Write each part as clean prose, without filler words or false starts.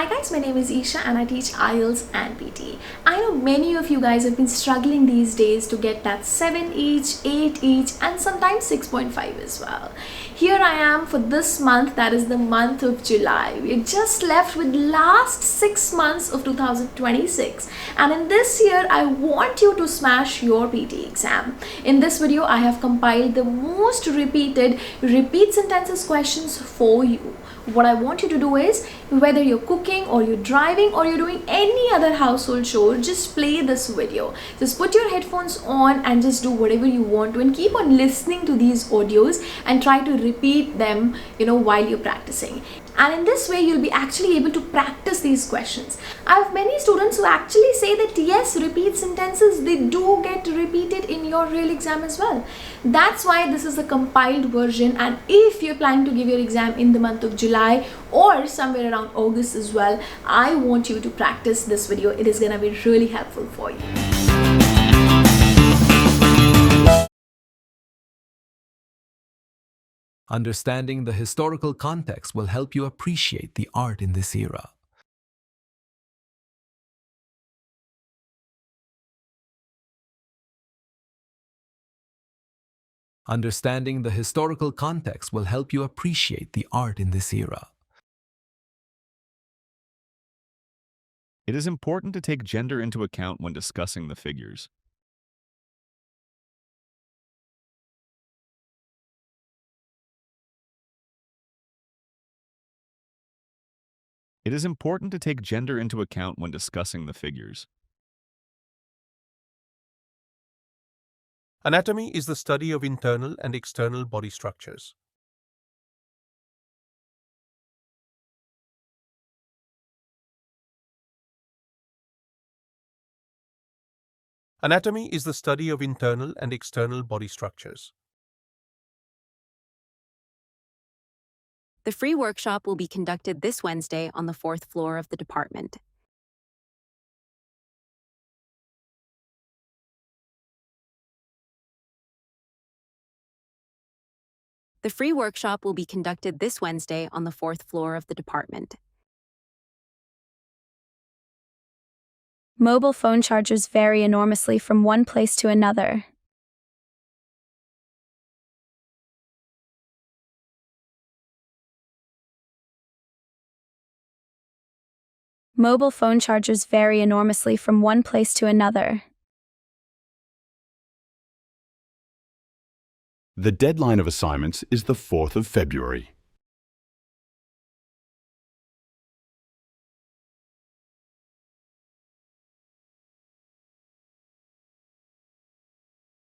Hi guys, my name is Isha and I teach IELTS and PTE. I know many of you guys have been struggling these days to get that 7 each, 8 each and sometimes 6.5 as well. Here I am for this month, that is the month of July. We're just left with last 6 months of 2026 and in this year I want you to smash your PTE exam. In this video I have compiled the most repeated repeat sentences questions for you. What I want you to do is, whether you're cooking or you're driving or you're doing any other household chore, just play this video. Just put your headphones on and just do whatever you want to and keep on listening to these audios and try to repeat them, while you're practicing. And in this way, you'll be actually able to practice these questions. I have many students who actually say that yes, repeat sentences, they do get repeated in your real exam as well. That's why this is a compiled version, and if you're planning to give your exam in the month of July or somewhere around August as well, I want you to practice this video. It is gonna be really helpful for you. Understanding the historical context will help you appreciate the art in this era. Understanding the historical context will help you appreciate the art in this era. It is important to take gender into account when discussing the figures. It is important to take gender into account when discussing the figures. Anatomy is the study of internal and external body structures. Anatomy is the study of internal and external body structures. The free workshop will be conducted this Wednesday on the 4th floor of the department. The free workshop will be conducted this Wednesday on the 4th floor of the department. Mobile phone chargers vary enormously from one place to another. Mobile phone chargers vary enormously from one place to another. The deadline of assignments is the 4th of February.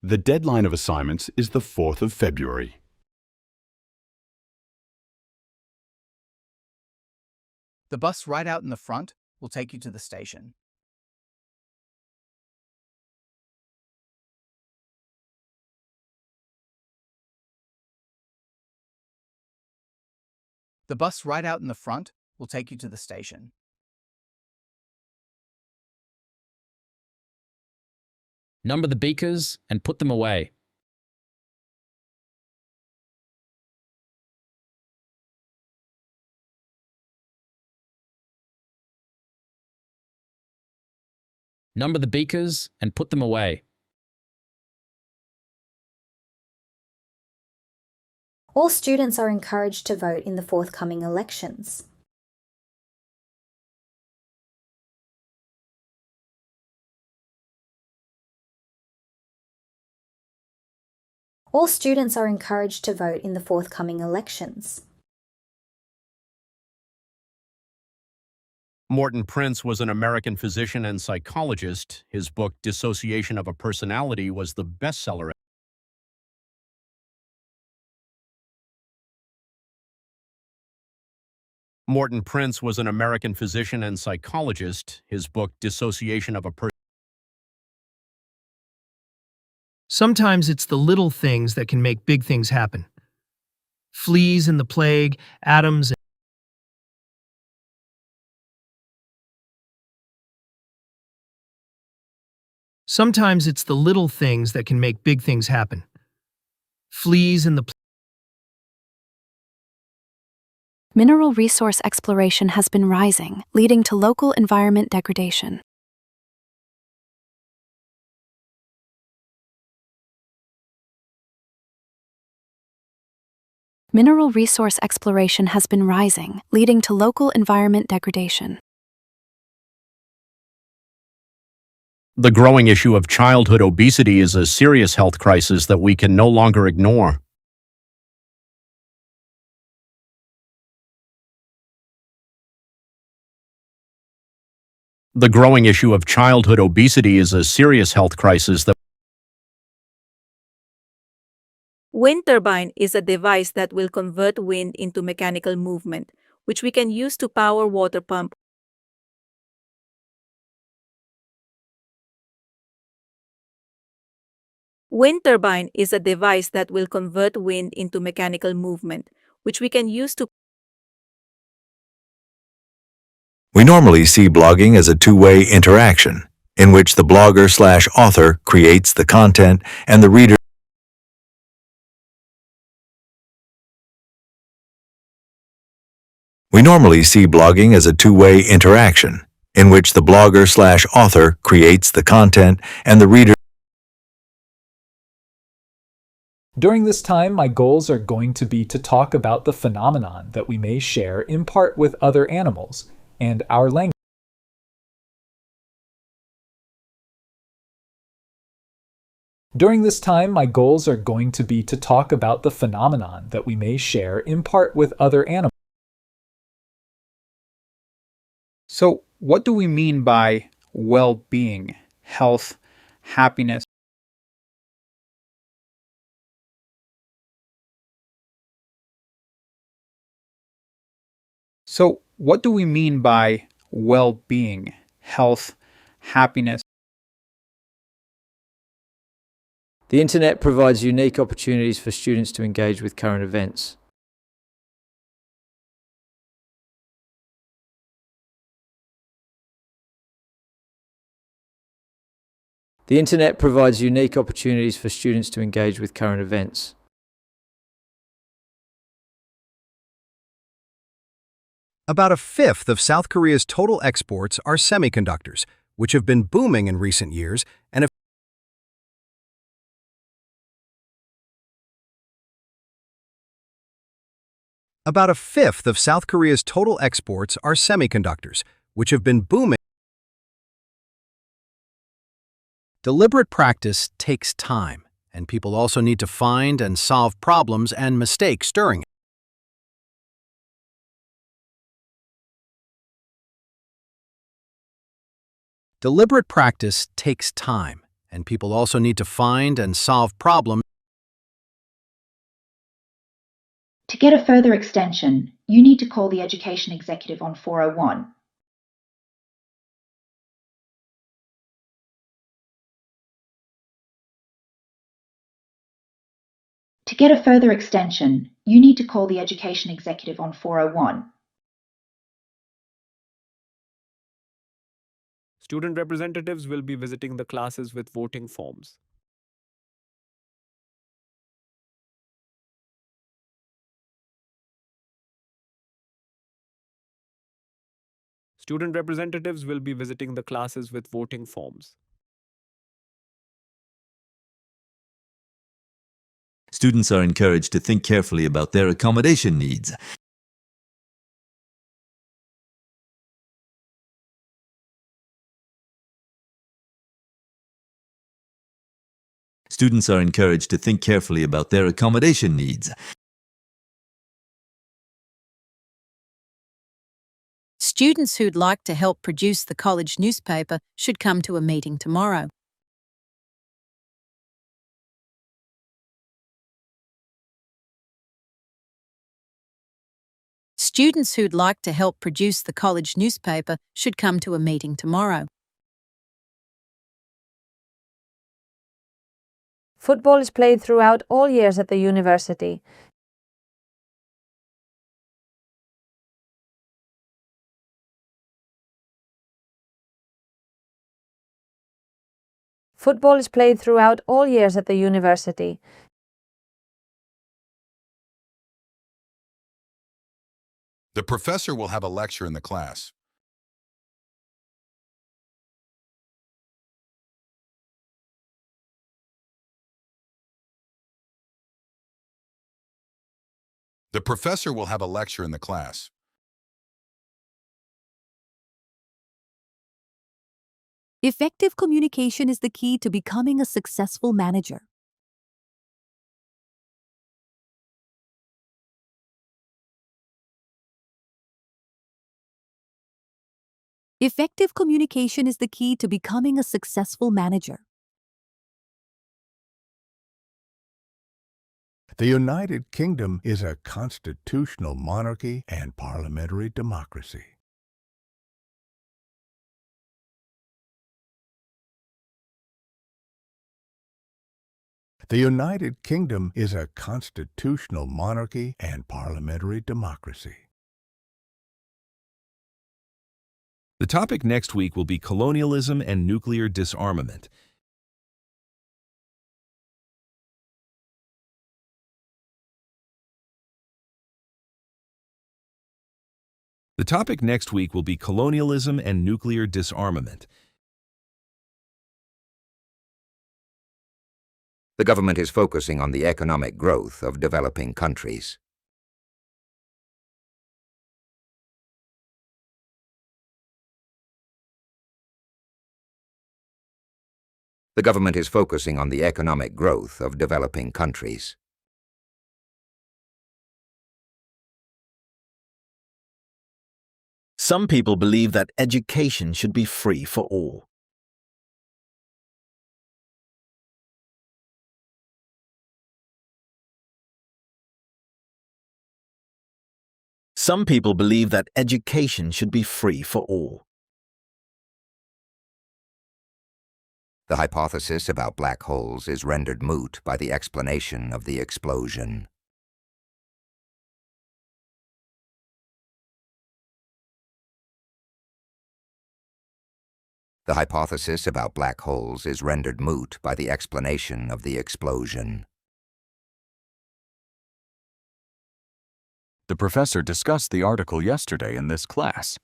The deadline of assignments is the 4th of February. The bus right out in the front will take you to the station. The bus right out in the front will take you to the station. Number the beakers and put them away. Number the beakers and put them away. All students are encouraged to vote in the forthcoming elections. All students are encouraged to vote in the forthcoming elections. Morton Prince was an American physician and psychologist. His book, Dissociation of a Personality, was the bestseller. Morton Prince was an American physician and psychologist. His book, Dissociation of a Personality. Sometimes it's the little things that can make big things happen. Fleas and the plague, atoms. Sometimes it's the little things that can make big things happen. Fleas and the Mineral resource exploration has been rising, leading to local environment degradation. Mineral resource exploration has been rising, leading to local environment degradation. The growing issue of childhood obesity is a serious health crisis that we can no longer ignore. The growing issue of childhood obesity is a serious health crisis that Wind turbine is a device that will convert wind into mechanical movement, which we can use to power water pump. Wind turbine is a device that will convert wind into mechanical movement, which we can use to We normally see blogging as a two-way interaction, in which the blogger/author creates the content and the reader. We normally see blogging as a two-way interaction, in which the blogger/author creates the content and the reader. During this time, my goals are going to be to talk about the phenomenon that we may share in part with other animals and our language. During this time, my goals are going to be to talk about the phenomenon that we may share in part with other animals. So, what do we mean by well-being, health, happiness? So, what do we mean by well-being, health, happiness? The internet provides unique opportunities for students to engage with current events. The internet provides unique opportunities for students to engage with current events. About a fifth of South Korea's total exports are semiconductors, which have been booming in recent years and have About a fifth of South Korea's total exports are semiconductors, which have been booming. Deliberate practice takes time, and people also need to find and solve problems and mistakes during it. Deliberate practice takes time, and people also need to find and solve problems. To get a further extension, you need to call the education executive on 401. To get a further extension, you need to call the education executive on 401. Student representatives will be visiting the classes with voting forms. Student representatives will be visiting the classes with voting forms. Students are encouraged to think carefully about their accommodation needs. Students are encouraged to think carefully about their accommodation needs. Students who'd like to help produce the college newspaper should come to a meeting tomorrow. Students who'd like to help produce the college newspaper should come to a meeting tomorrow. Football is played throughout all years at the university. Football is played throughout all years at the university. The professor will have a lecture in the class. The professor will have a lecture in the class. Effective communication is the key to becoming a successful manager. Effective communication is the key to becoming a successful manager. The United Kingdom is a constitutional monarchy and parliamentary democracy. The United Kingdom is a constitutional monarchy and parliamentary democracy. The topic next week will be colonialism and nuclear disarmament. The topic next week will be colonialism and nuclear disarmament. The government is focusing on the economic growth of developing countries. The government is focusing on the economic growth of developing countries. Some people believe that education should be free for all. Some people believe that education should be free for all. The hypothesis about black holes is rendered moot by the explanation of the explosion. The hypothesis about black holes is rendered moot by the explanation of the explosion. The professor discussed the article yesterday in this class.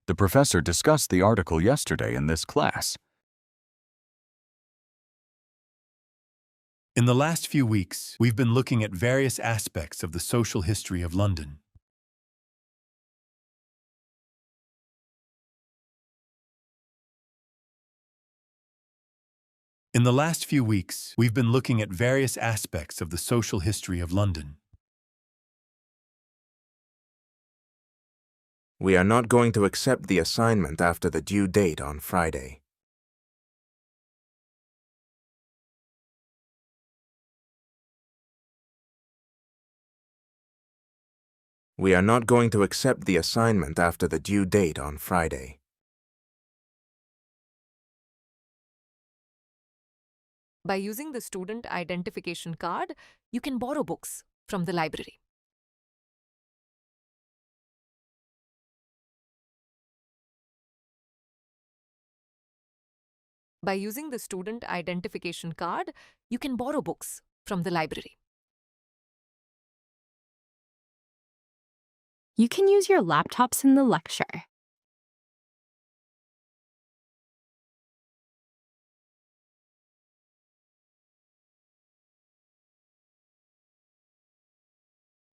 The professor discussed the article yesterday in this class. In the last few weeks, we've been looking at various aspects of the social history of London. In the last few weeks, we've been looking at various aspects of the social history of London. We are not going to accept the assignment after the due date on Friday. We are not going to accept the assignment after the due date on Friday. By using the student identification card, you can borrow books from the library. By using the student identification card, you can borrow books from the library. You can use your laptops in the lecture.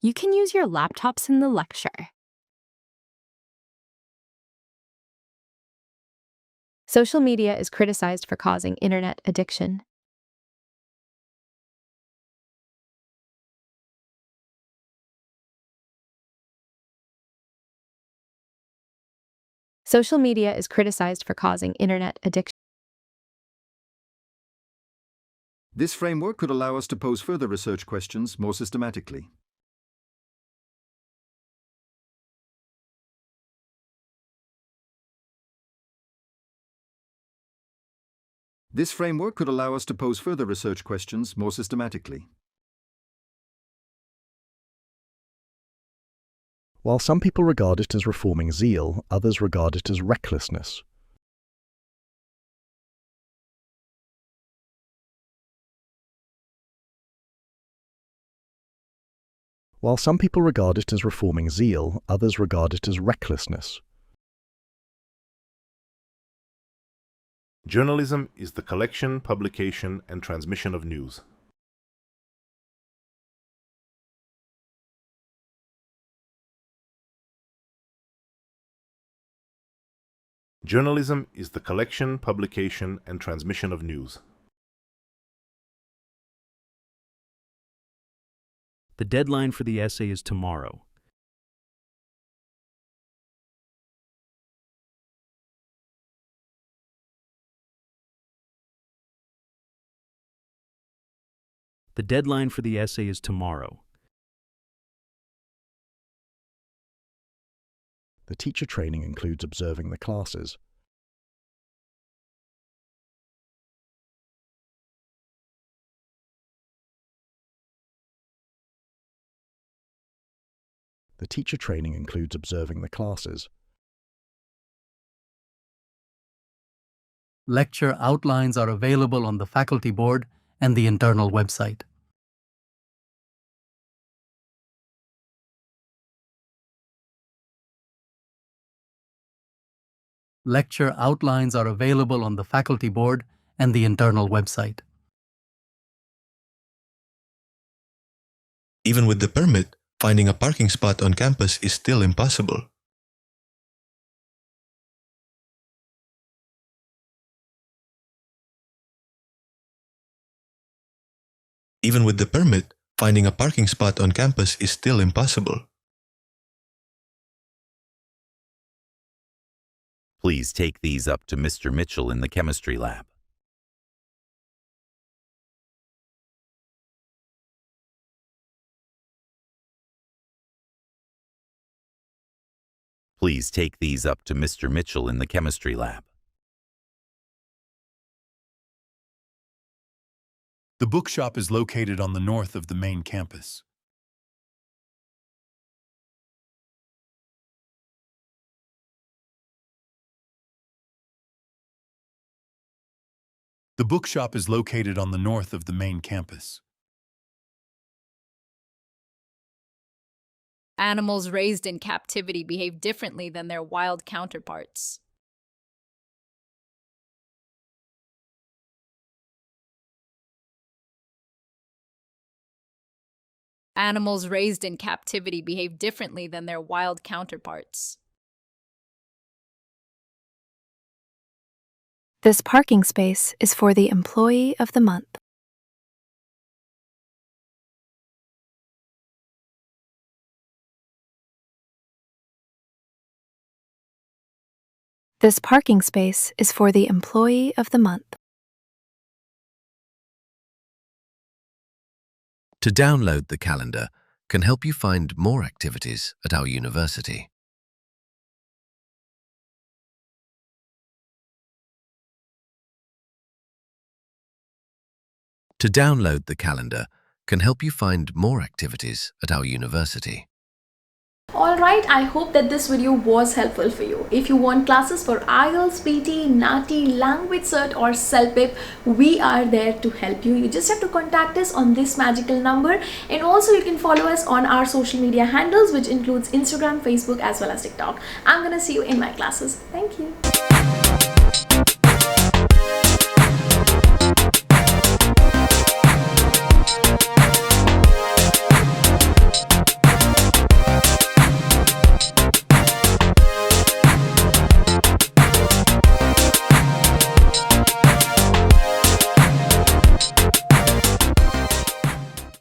You can use your laptops in the lecture. Social media is criticized for causing internet addiction. Social media is criticized for causing internet addiction. This framework could allow us to pose further research questions more systematically. This framework could allow us to pose further research questions more systematically. While some people regard it as reforming zeal, others regard it as recklessness. While some people regard it as reforming zeal, others regard it as recklessness. Journalism is the collection, publication, and transmission of news. Journalism is the collection, publication, and transmission of news. The deadline for the essay is tomorrow. The deadline for the essay is tomorrow. The teacher training includes observing the classes. The teacher training includes observing the classes. Lecture outlines are available on the faculty board and the internal website. Lecture outlines are available on the faculty board and the internal website. Even with the permit, finding a parking spot on campus is still impossible. Even with the permit, finding a parking spot on campus is still impossible. Please take these up to Mr. Mitchell in the chemistry lab. Please take these up to Mr. Mitchell in the chemistry lab. The bookshop is located on the north of the main campus. The bookshop is located on the north of the main campus. Animals raised in captivity behave differently than their wild counterparts. Animals raised in captivity behave differently than their wild counterparts. This parking space is for the Employee of the Month. This parking space is for the Employee of the Month. To download the calendar can help you find more activities at our university. To download the calendar can help you find more activities at our university. Alright, I hope that this video was helpful for you. If you want classes for IELTS, PTE, NATI, Language Cert or CELPIP, we are there to help you. You just have to contact us on this magical number, and also you can follow us on our social media handles, which includes Instagram, Facebook as well as TikTok. I'm gonna see you in my classes. Thank you.